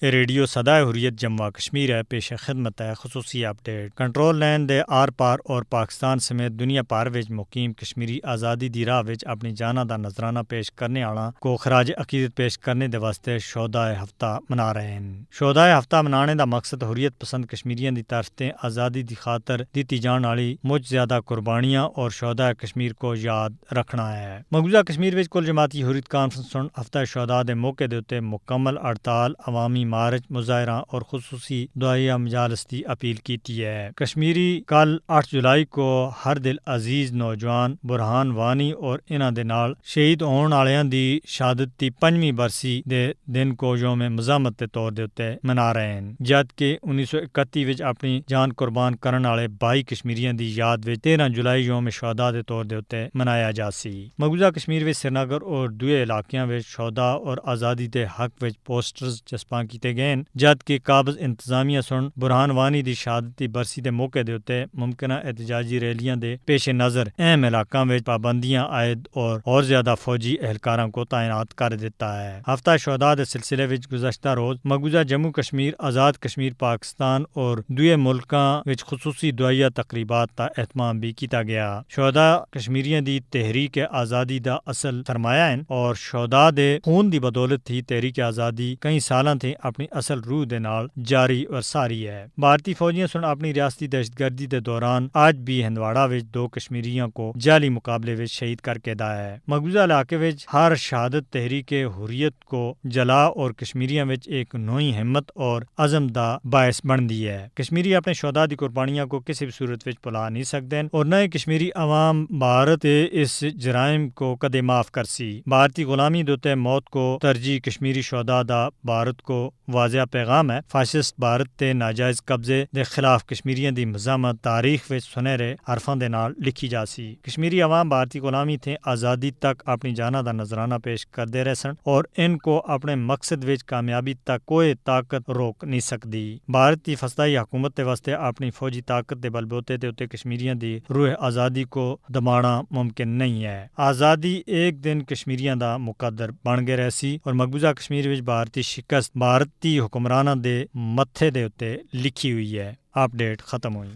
Radio صدائے حریت جموں کشمیر ہے پیش خدمت ہے خصوصی اپڈیٹ کنٹرول لین دے آر پار اور پاکستان سمیت دنیا بھر وچ مقیم کشمیری آزادی دی راہ وچ اپنی جاناں دا نذرانہ پیش کرنے والا کو خراج عقیدت پیش کرنے دے واسطے شہدائے ہفتہ منا رہے ہیں۔ شہدائے ہفتہ منانے دا مقصد حریت پسند کشمیریاں دی طرف تے آزادی دی خاطر دتی جان والی مجھ زیادہ قربانیاں اور شہدائے کشمیر کو یاد رکھنا ہے۔ مقبوضہ کشمیر وچ کل جماعتی حریت کانفرنس ہفتہ شہداء دے موقع دے اوتے مکمل ہڑتال، عوامی مارچ، مظاہرہ اور خصوصی دعائیہ مجالس دی اپیل کیتی ہے۔ کشمیری کل 8 جولائی کو ہر دل عزیز نوجوان برہان وانی اور انہاں دے نال شہید ہون والیاں دی شہادت دی 5ویں برسی دے دن کو یوم مزاحمت دے طور دے اوتے منا رہے ہیں، جبکہ 1931 وچ اپنی جان قربان کرن والے 22 کشمیریاں دی یاد وچ 13 جولائی یوم شہداء دے طور دے اوتے منایا جا سی۔ مقبوضہ کشمیر وچ سری نگر اور دوئے علاقیاں وچ شہداء اور آزادی دے حق وچ پوسٹرز چسپاں کیتے گئے جبکہ قابض انتظامیہ سن برہان وانی دی شہادت دی برسی دے موقع دے اوتے ممکنہ احتجاجی ریلیاں دے پیش نظر اہم علاقاں وچ پابندیاں عائد اور زیادہ فوجی اہلکاراں کو تعینات کر دیتا ہے۔ ہفتہ شہداء دے سلسلے وچ گزشتہ روز مقبوضہ جموں کشمیر، آزاد کشمیر، پاکستان اور دوئے ملکاں وچ خصوصی دعائیہ تقریبات دا اہتمام بھی کیتا گیا۔ شہداء کشمیریاں دی تحریک آزادی دا اصل سرمایہ ہیں اور شہداء دے خون دی بدولت ہی تحریک آزادی کئی سالاں تھی اپنی اصل روح دے نال جاری اور ساری ہے۔ بھارتی فوجیاں سن اپنی ریاستی دہشت گردی دے دوران آج بھی ہندواڑہ وچ 2 کشمیریاں کو جعلی مقابلے وچ شہید کر کے دا ہے۔ مقبوضہ علاقے وچ ہر شہادت تحریک حریت کو جلا اور کشمیریاں وچ ایک نوئی ہمت اور عزم دا باعث بن دی ہے۔ کشمیری اپنے شہداء دی قربانیاں کو کسی بھی صورت وچ بھلا نہیں سکدے اور نہ ہی کشمیری عوام بھارت دے اس جرائم کو کدے معاف کر سی۔ بھارتی غلامی دوتے موت کو ترجیح کشمیری شہداء دا بھارت کو واضح پیغام ہے۔ فاشسٹ بھارت تے ناجائز قبضے دے خلاف کشمیریاں دی مزاحمت تاریخ وچ سنہرے حرفاں دے نال لکھی جا سی۔ کشمیری عوام بھارتی غلامی تے آزادی تک اپنی جاناں دا نذرانہ پیش کردے رہ سن اور ان کو اپنے مقصد وچ کامیابی تک کوئی طاقت روک نہیں سکدی۔ بھارت دی فسطائی حکومت دے واسطے اپنی فوجی طاقت دے بلبوتے تے اوتے کشمیریاں دی روح آزادی کو دبانا ممکن نہیں ہے۔ آزادی ایک دن کشمیریاں دا مقدر بن گئے رہسی اور مقبوضہ کشمیر وچ بھارتی شکست بھارتی حکمراناں دے متھے دے اوتے لکھی ہوئی ہے۔ اپڈیٹ ختم ہوئی۔